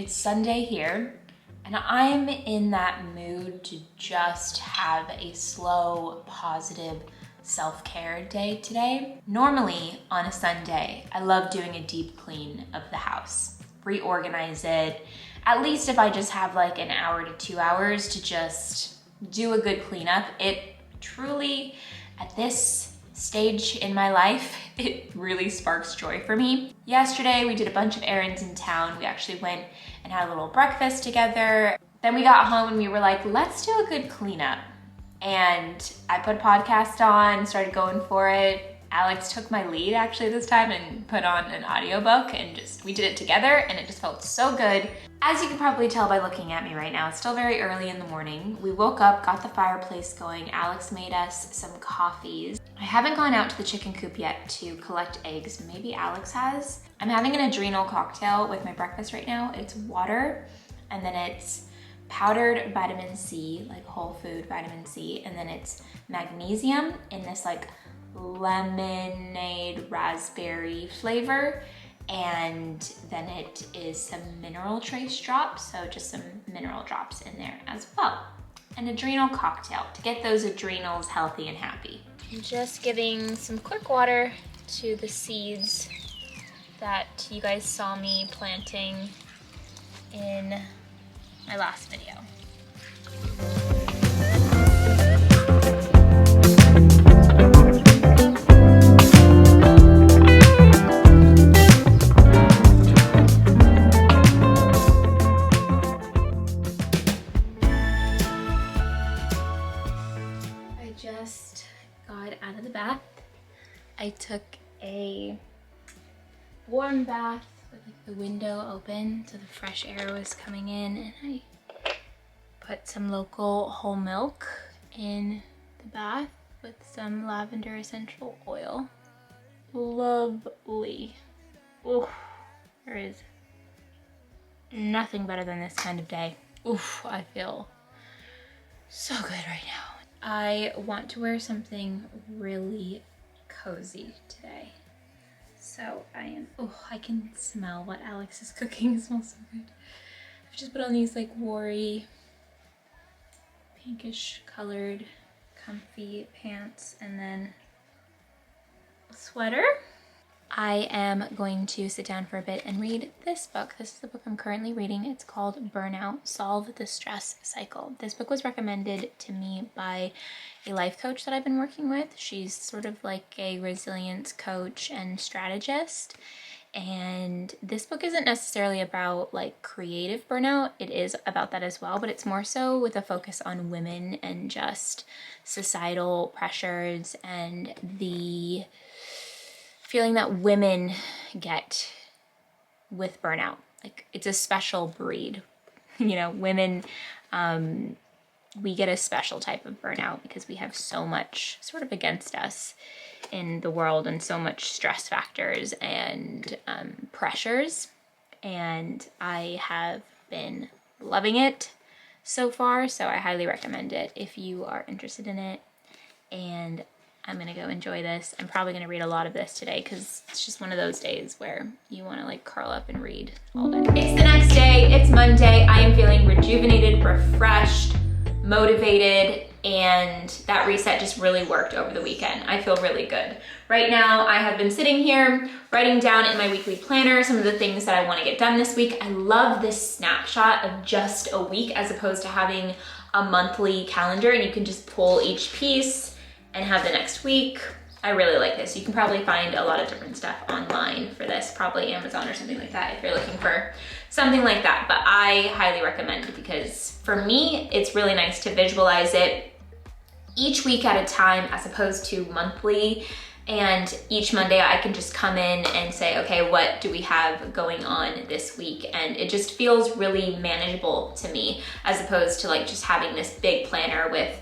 Sunday here, and I'm in that mood to just have a slow, positive self-care day today. Normally on a Sunday, I love doing a deep clean of the house, reorganize it, at least if I just have like an hour to 2 hours to just do a good cleanup. It truly, at this stage in my life, it really sparks joy for me. Yesterday, we did a bunch of errands in town. We actually went and had a little breakfast together. Then we got home and we were like, let's do a good cleanup. And I put a podcast on, started going for it. Alex took my lead actually this time and put on an audiobook, and we did it together, and it just felt so good. As you can probably tell by looking at me right now, it's still very early in the morning. We woke up, got the fireplace going. Alex made us some coffees. I haven't gone out to the chicken coop yet to collect eggs. Maybe Alex has. I'm having an adrenal cocktail with my breakfast right now. It's water, and then it's powdered vitamin C, like whole food vitamin C, and then it's magnesium in this like lemonade raspberry flavor, and then it is some mineral trace drops, so just some mineral drops in there as well. An adrenal cocktail to get those adrenals healthy and happy. I'm just giving some quick water to the seeds that you guys saw me planting in my last video. I just got out of the bath. I took a warm bath with like the window open so the fresh air was coming in, and I put some local whole milk in the bath with some lavender essential oil. Lovely. Oof, there is nothing better than this kind of day. Oof, I feel so good right now. I want to wear something really cozy today. So I can smell what Alex is cooking. It smells so good. I've just put on these like warty, pinkish colored, comfy pants, and then a sweater. I am going to sit down for a bit and read this book. This is the book I'm currently reading. It's called Burnout: Solve the Stress Cycle. This book was recommended to me by a life coach that I've been working with. She's sort of like a resilience coach and strategist. And this book isn't necessarily about like creative burnout. It is about that as well, but it's more so with a focus on women and just societal pressures and the feeling that women get with burnout. Like, it's a special breed. You know, women, we get a special type of burnout because we have so much sort of against us in the world and so much stress factors and pressures. And I have been loving it so far, so I highly recommend it if you are interested in it. And I'm gonna go enjoy this. I'm probably gonna read a lot of this today because it's just one of those days where you wanna like curl up and read all day. It's the next day, it's Monday. I am feeling rejuvenated, refreshed, motivated, and that reset just really worked over the weekend. I feel really good. Right now, I have been sitting here writing down in my weekly planner some of the things that I wanna get done this week. I love this snapshot of just a week as opposed to having a monthly calendar, and you can just pull each piece and have the next week. I really like this. You can probably find a lot of different stuff online for this, probably Amazon or something like that if you're looking for something like that. But I highly recommend it because for me, it's really nice to visualize it each week at a time as opposed to monthly. And each Monday I can just come in and say, okay, what do we have going on this week? And it just feels really manageable to me as opposed to like just having this big planner with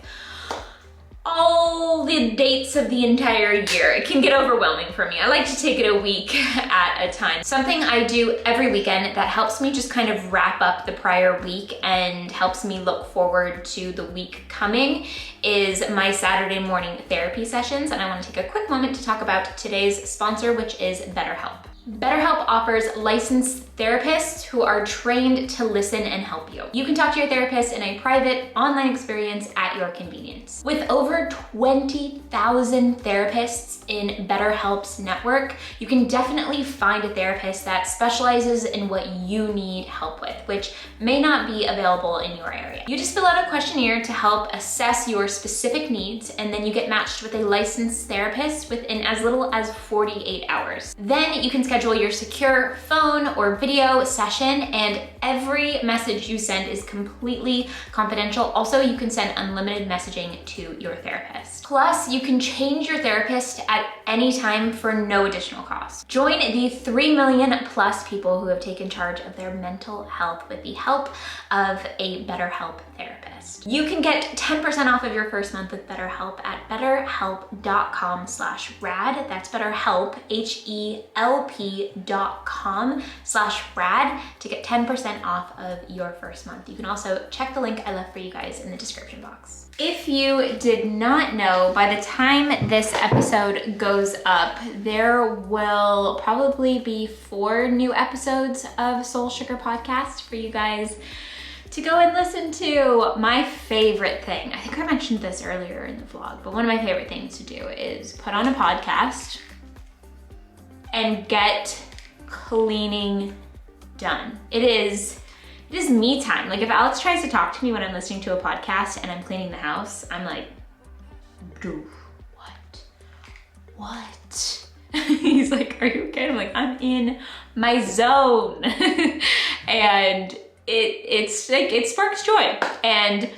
all the dates of the entire year. It can get overwhelming for me. I like to take it a week at a time. Something I do every weekend that helps me just kind of wrap up the prior week and helps me look forward to the week coming is my Saturday morning therapy sessions. And I want to take a quick moment to talk about today's sponsor, which is BetterHelp. BetterHelp offers licensed therapists who are trained to listen and help you. You can talk to your therapist in a private online experience at your convenience. With over 20,000 therapists in BetterHelp's network, you can definitely find a therapist that specializes in what you need help with, which may not be available in your area. You just fill out a questionnaire to help assess your specific needs, and then you get matched with a licensed therapist within as little as 48 hours. Then you can schedule your secure phone or video session, and every message you send is completely confidential. Also, you can send unlimited messaging to your therapist. Plus, you can change your therapist at any time for no additional cost. Join the 3 million plus people who have taken charge of their mental health with the help of a BetterHelp therapist. You can get 10% off of your first month with BetterHelp at betterhelp.com/rad. That's BetterHelp, HELP.com/rad to get 10% off of your first month. You can also check the link I left for you guys in the description box. If you did not know, by the time this episode goes up, there will probably be 4 new episodes of Soul Sugar Podcast for you guys to go and listen to. My favorite thing, I think I mentioned this earlier in the vlog, but one of my favorite things to do is put on a podcast and get cleaning done. It is me time. Like if Alex tries to talk to me when I'm listening to a podcast and I'm cleaning the house, I'm like, dude, what? He's like, are you okay? I'm like, I'm in my zone. And it's like, it sparks joy. And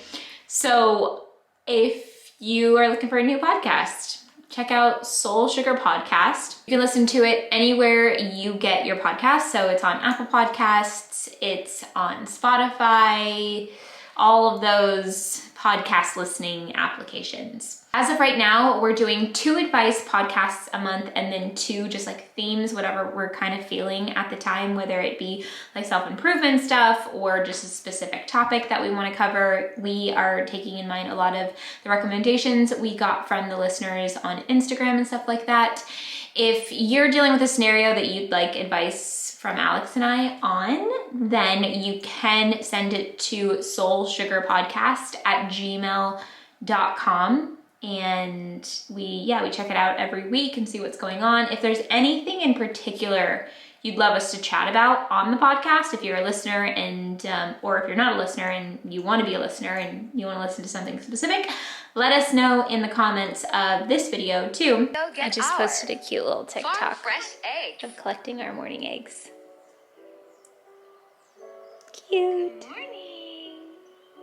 so if you are looking for a new podcast, check out Soul Sugar Podcast. You can listen to it anywhere you get your podcasts. So it's on Apple Podcasts, it's on Spotify, all of those podcast listening applications. As of right now, we're doing 2 advice podcasts a month and then 2 just like themes, whatever we're kind of feeling at the time, whether it be like self-improvement stuff or just a specific topic that we want to cover. We are taking in mind a lot of the recommendations we got from the listeners on Instagram and stuff like that. If you're dealing with a scenario that you'd like advice from Alex and I on, then you can send it to soulsugarpodcast@gmail.com. And we check it out every week and see what's going on. If there's anything in particular you'd love us to chat about on the podcast, if you're a listener and or if you're not a listener and you want to be a listener and you want to listen to something specific, let us know in the comments of this video too. I just posted a cute little TikTok of collecting our morning eggs. Cute. Good morning.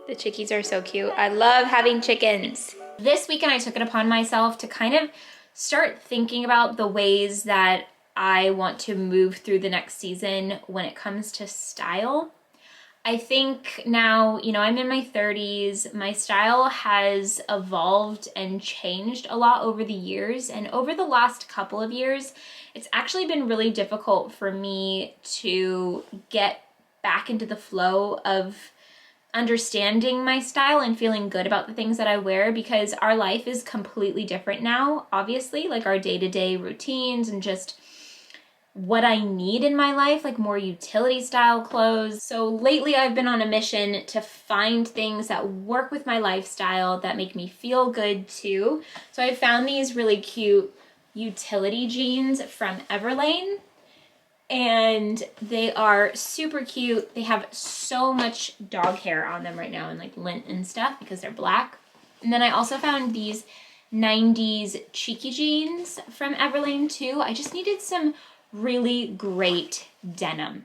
The chickies are so cute. I love having chickens. This weekend, I took it upon myself to kind of start thinking about the ways that I want to move through the next season when it comes to style. I think now, I'm in my 30s. My style has evolved and changed a lot over the years. And over the last couple of years, it's actually been really difficult for me to get back into the flow of understanding my style and feeling good about the things that I wear, because our life is completely different now, obviously, like our day-to-day routines and just what I need in my life, like more utility style clothes. So lately I've been on a mission to find things that work with my lifestyle that make me feel good too. So I found these really cute utility jeans from Everlane. And they are super cute. They have so much dog hair on them right now and like lint and stuff because they're black. And then I also found these 90s cheeky jeans from Everlane too. I just needed some really great denim.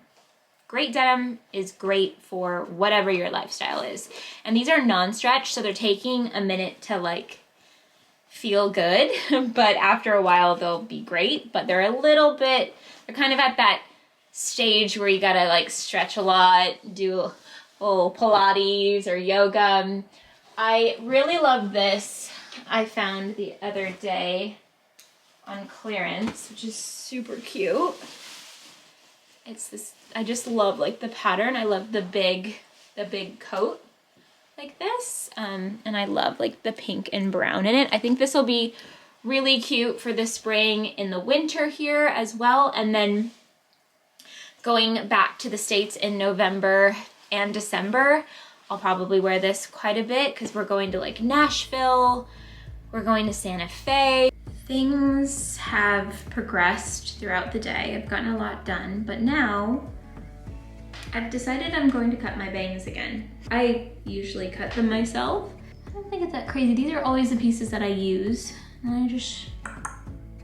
Great denim is great for whatever your lifestyle is. And these are non-stretch, so they're taking a minute to like feel good, but after a while they'll be great. But they're kind of at that stage where you gotta like stretch a lot, do a little Pilates or yoga. I really love this I found the other day on clearance, which is super cute. It's this, I just love like the pattern. I love the big coat like this. And I love like the pink and brown in it. I think this will be really cute for the spring in the winter here as well. And then going back to the States in November and December, I'll probably wear this quite a bit because we're going to like Nashville, we're going to Santa Fe. Things have progressed throughout the day. I've gotten a lot done, but now I've decided I'm going to cut my bangs again. I usually cut them myself. I don't think it's that crazy. These are always the pieces that I use. And I just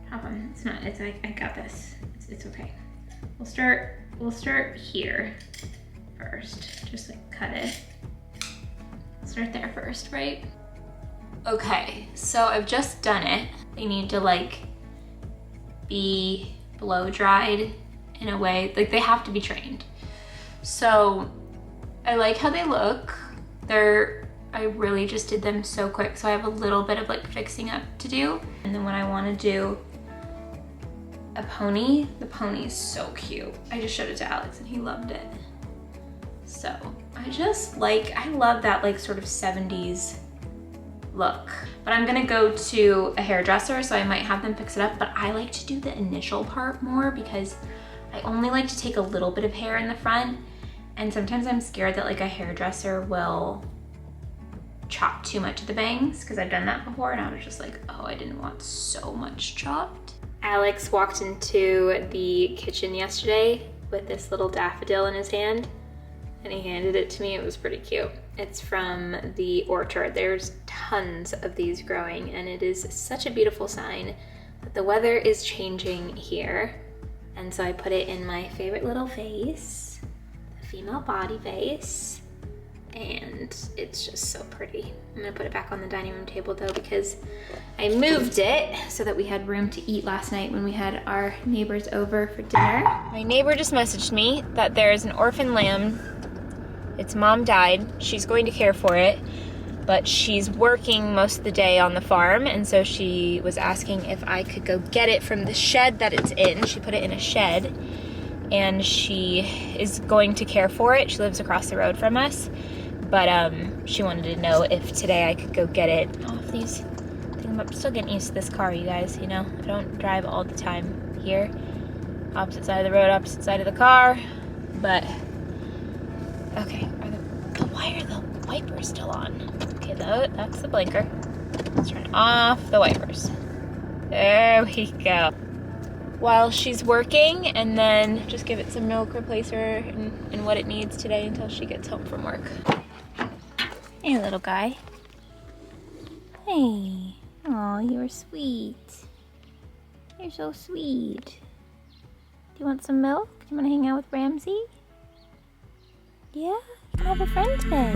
chop them. It's not, it's like, I got this. It's okay. We'll start here first. Just like cut it. Start there first, right? Okay, so I've just done it. They need to like be blow dried in a way, like they have to be trained. So I like how they look. I really just did them so quick. So I have a little bit of like fixing up to do. And then when I want to do a pony, the pony is so cute. I just showed it to Alex and he loved it. So I love that like sort of 70s look. But I'm gonna go to a hairdresser, so I might have them fix it up, but I like to do the initial part more because I only like to take a little bit of hair in the front, and sometimes I'm scared that like a hairdresser will chop too much of the bangs, because I've done that before and I was just like, oh, I didn't want so much chopped. Alex walked into the kitchen yesterday with this little daffodil in his hand, and he handed it to me. It was pretty cute. It's from the orchard. There's tons of these growing, and it is such a beautiful sign that the weather is changing here. And so I put it in my favorite little vase, the female body vase, and it's just so pretty. I'm gonna put it back on the dining room table though, because I moved it so that we had room to eat last night when we had our neighbors over for dinner. My neighbor just messaged me that there's an orphan lamb. Its mom died. She's going to care for it, but she's working most of the day on the farm, and so she was asking if I could go get it from the shed that it's in. She put it in a shed, and she is going to care for it. She lives across the road from us, but she wanted to know if today I could go get it off these things. I'm still getting used to this car, you guys, you know? I don't drive all the time here. Opposite side of the road, opposite side of the car, but okay, why are the wipers still on? Okay, that's the blinker. Let's turn off the wipers. There we go. While she's working, and then just give it some milk, replace her and what it needs today until she gets home from work. Hey, little guy. Hey. Aw, you're sweet. You're so sweet. Do you want some milk? Do you want to hang out with Ramsey? Yeah? You can have a friend today.